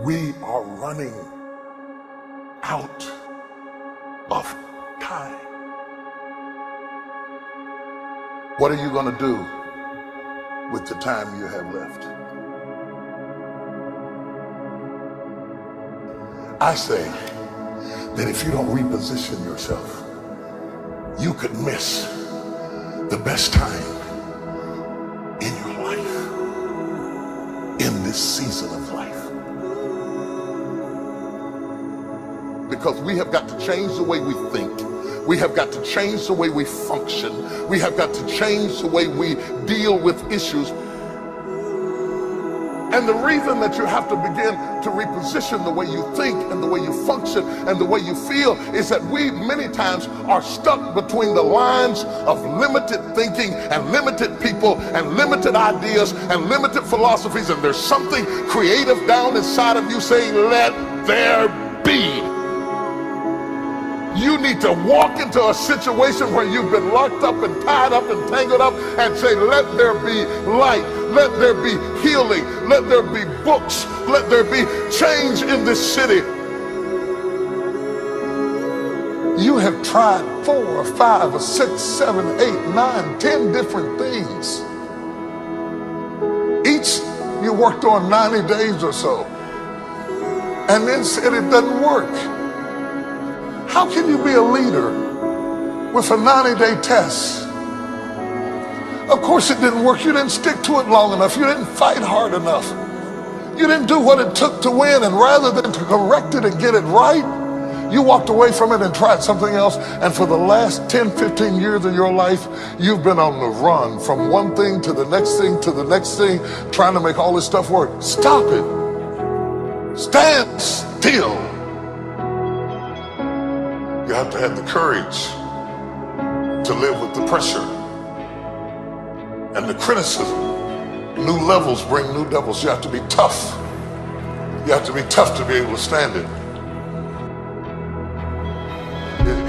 We are running out of time. What are you going to do with the time you have left? I say that if you don't reposition yourself, you could miss the best time in your life, in this season of life. Because we have got to change the way we think. We have got to change the way we function. We have got to change the way we deal with issues. And the reason that you have to begin to reposition the way you think and the way you function and the way you feel is that we many times are stuck between the lines of limited thinking and limited people and limited ideas and limited philosophies, and there's something creative down inside of you saying, let there be. You need to walk into a situation where you've been locked up and tied up and tangled up and say, let there be light, let there be healing, let there be books, let there be change in this city. You have tried 4 or 5 or 6, 7, 8, 9, 10 different things. Each you worked on 90 days or so and then said it doesn't work. How can you be a leader with a 90-day test? Of course it didn't work. You didn't stick to it long enough. You didn't fight hard enough. You didn't do what it took to win, and rather than to correct it and get it right, you walked away from it and tried something else. And for the last 10, 15 years of your life, you've been on the run from one thing to the next thing to the next thing, trying to make all this stuff work. Stop it. Stand still. You have to have the courage to live with the pressure and the criticism. New levels bring new devils. You have to be tough. You have to be tough to be able to stand it.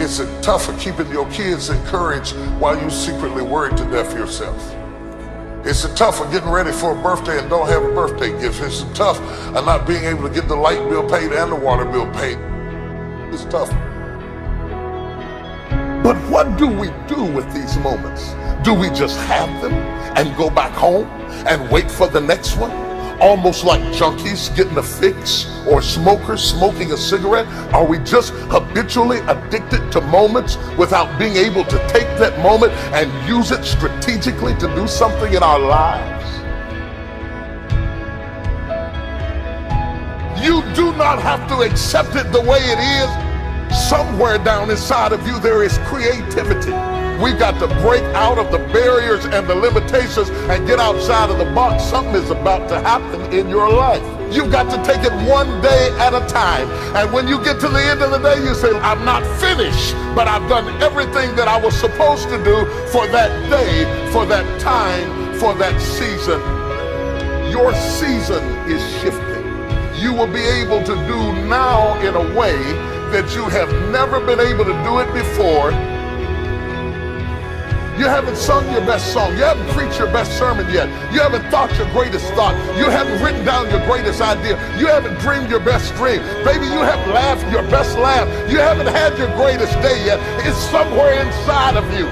It's tough for keeping your kids encouraged while you secretly worried to death yourself. It's tough for getting ready for a birthday and don't have a birthday gift. It's tough of not being able to get the light bill paid and the water bill paid. It's tough. But what do we do with these moments? Do we just have them and go back home and wait for the next one? Almost like junkies getting a fix or smokers smoking a cigarette? Are we just habitually addicted to moments without being able to take that moment and use it strategically to do something in our lives? You do not have to accept it the way it is. Somewhere down inside of you there is creativity. We've got to break out of the barriers and the limitations and get outside of the box. Something is about to happen in your life. You've got to take it one day at a time. And when you get to the end of the day, you say, I'm not finished, but I've done everything that I was supposed to do for that day, for that time, for that season. Your season is shifting. You will be able to do now in a way that you have never been able to do it before. You haven't sung your best song. You haven't preached your best sermon yet. You haven't thought your greatest thought. You haven't written down your greatest idea. You haven't dreamed your best dream. Baby, you haven't laughed your best laugh. You haven't had your greatest day yet. It's somewhere inside of you.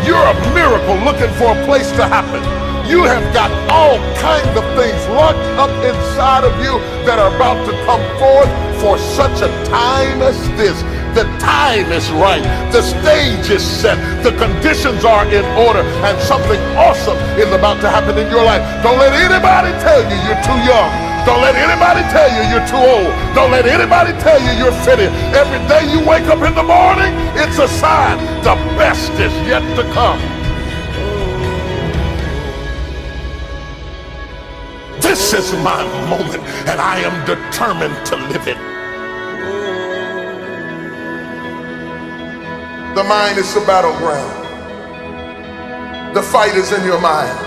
You're a miracle looking for a place to happen. You have got all kinds of things locked up inside of you that are about to come forth for such a time as this. The time is right. The stage is set. The conditions are in order, and something awesome is about to happen in your life. Don't let anybody tell you you're too young. Don't let anybody tell you you're too old. Don't let anybody tell you you're fitted. Every day you wake up in the morning, it's a sign the best is yet to come. This is my moment, and I am determined to live it. The mind is the battleground. The fight is in your mind.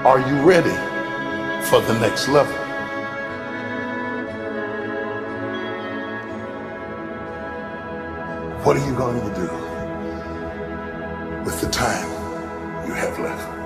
Are you ready for the next level? What are you going to do with the time you have left?